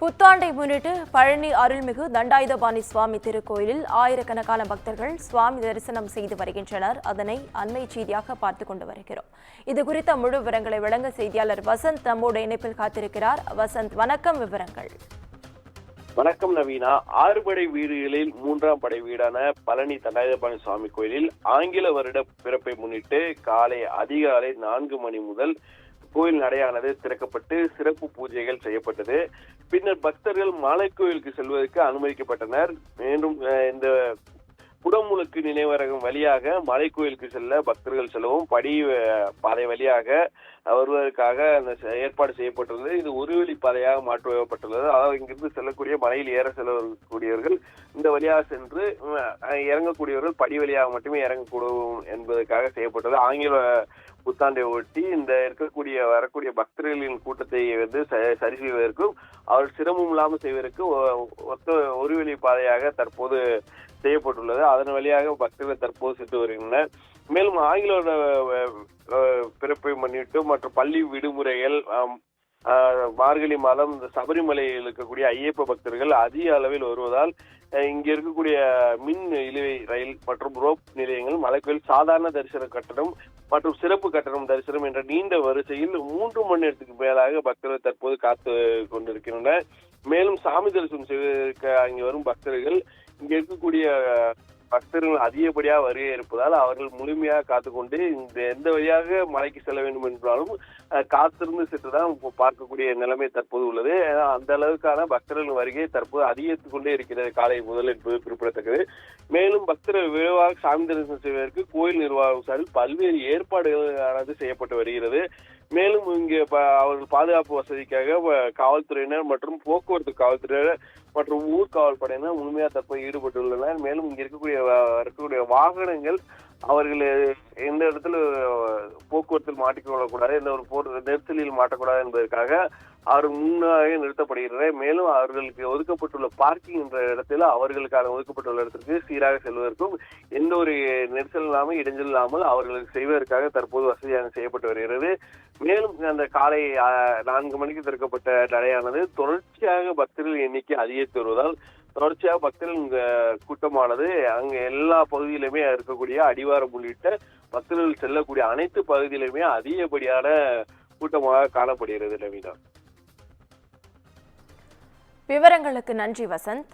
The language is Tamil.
புத்தாண்டை முன்னிட்டு பழனி அருள்மிகு தண்டாயுதபாணி சுவாமி திருக்கோயிலில் ஆயிரக்கணக்கான பக்தர்கள் சுவாமி தரிசனம் செய்து வருகின்றனர். அதனை அண்மை செய்தியாக பார்த்துக் கொண்டு வருகிறோம். இது குறித்த முழு விவரங்களை வழங்க செய்தியாளர் வசந்த் நம்மோடு இணைப்பில் காத்திருக்கிறார். வசந்த், வணக்கம். விவரங்கள். வணக்கம் நவீனா. 6 படை வீடுகளில் 3ஆம் படை வீடான பழனி தண்டாயுதபாணி சுவாமி கோயிலில் ஆங்கில வருட பிறப்பை முன்னிட்டு அதிகாலை 4 மணி முதல் கோயில் நடையானது திறக்கப்பட்டு சிறப்பு பூஜைகள் செய்யப்பட்டது. பின்னர் பக்தர்கள் மலைக்கோயிலுக்கு செல்வதற்கு அனுமதிக்கப்பட்டனர். மீண்டும் இந்த குடமுழுக்கு நினைவரகம் வழியாக மலைக்கோயிலுக்கு செல்ல பக்தர்கள் செல்லவும் படி பாதை வழியாக வருவதற்காக அந்த ஏற்பாடு செய்யப்பட்டுள்ளது. இது ஒரு வழி பாதையாக மாற்றப்பட்டுள்ளது. அதாவது இங்கிருந்து செல்லக்கூடிய மலையில் ஏற செல்லக்கூடியவர்கள் இந்த வழியாக சென்று இறங்கக்கூடியவர்கள் படி வழியாக மட்டுமே இறங்கக்கூடும் என்பதற்காக செய்யப்பட்டது. ஆங்கில புத்தாண்டை ஒட்டி இந்த வரக்கூடிய பக்தர்களின் கூட்டத்தை சரி செய்வதற்கும் அவர்கள் சிரமம் இல்லாமல் செய்வதற்கு ஒரு வழி பாதையாக தற்போது செய்யப்பட்டுள்ளது. அதன் வழியாக பக்தர்கள் தற்போது சென்று வருகின்றனர். மேலும் ஆங்கிலோட பிறப்பை முன்னிட்டு மற்றும் பள்ளி விடுமுறைகள், மார்கழி மாதம் இந்த சபரிமலையில் இருக்கக்கூடிய ஐயப்ப பக்தர்கள் அதிக அளவில் வருவதால் இங்க இருக்கக்கூடிய மின் இழுவை ரயில் மற்றும் ரோப் நிலையங்கள், மலைக்கோயில் சாதாரண தரிசன கட்டணம் மற்றும் சிறப்பு கட்டணம் தரிசனம் என்ற நீண்ட வரிசையில் 3 மணி நேரத்துக்கு மேலாக பக்தர்கள் தற்போது காத்து கொண்டிருக்கின்றனர். மேலும் சாமி தரிசனம் செய்வதற்கு அங்கே வரும் பக்தர்கள் இங்க இருக்கக்கூடிய பக்தர்கள் அதிகப்படியாக வருகை இருப்பதால் அவர்கள் முழுமையாக காத்துக்கொண்டு எந்த வழியாக மலைக்கு செல்ல வேண்டும் என்றாலும் காத்திருந்து சென்றுதான் பார்க்கக்கூடிய நிலைமை தற்போது உள்ளது. அந்த அளவுக்கான பக்தர்கள் வருகை தற்போது அதிகரித்துக் கொண்டே இருக்கிறது காலை முதல் என்பது குறிப்பிடத்தக்கது. மேலும் பக்தர்கள் விரைவாக சாமி தரிசனம் செய்வதற்கு கோயில் நிர்வாகம் சார்பில் பல்வேறு ஏற்பாடுகளானது செய்யப்பட்டு வருகிறது. மேலும் இங்கே அவர்கள் பாதுகாப்பு வசதிக்காக காவல்துறையினர் மற்றும் போக்குவரத்து காவல்துறையினர் மற்றும் ஊர்காவல் படையினர் முழுமையாக தற்போது ஈடுபட்டுள்ளனர். மேலும் இங்க இருக்கக்கூடிய வாகனங்கள் அவர்கள் எந்த இடத்துல போக்குவரத்தில் மாட்டிக்கொள்ளக்கூடாது, எந்த ஒரு நெரிசலில் மாட்டக்கூடாது என்பதற்காக அவர்கள் முன்னாக நிறுத்தப்படுகின்றன. மேலும் அவர்களுக்கு ஒதுக்கப்பட்டுள்ள பார்க்கிங் என்ற இடத்துல அவர்களுக்கான ஒதுக்கப்பட்டுள்ள இடத்திற்கு சீராக செல்வதற்கும் எந்த ஒரு நெரிசல் இல்லாமல் இடைஞ்சல் இல்லாமல் அவர்களுக்கு செய்வதற்காக தற்போது வசதியாக செய்யப்பட்டு வருகிறது. மேலும் அந்த காலை 4 மணிக்கு திறக்கப்பட்ட நடையானது தொடர்ச்சியாக பக்தர்கள் எண்ணிக்கை அதிகரித்து வருவதால் தொடர்ச்சியாக பக்தர்கள் கூட்டமானது அங்க எல்லா பகுதியிலுமே இருக்கக்கூடிய அடிவாரம் உள்ளிட்ட பக்தர்கள் செல்லக்கூடிய அனைத்து பகுதியிலுமே அதிகப்படியான கூட்டமாக காணப்படுகிறது. நவீனா, விவரங்களுக்கு நன்றி வசந்த்.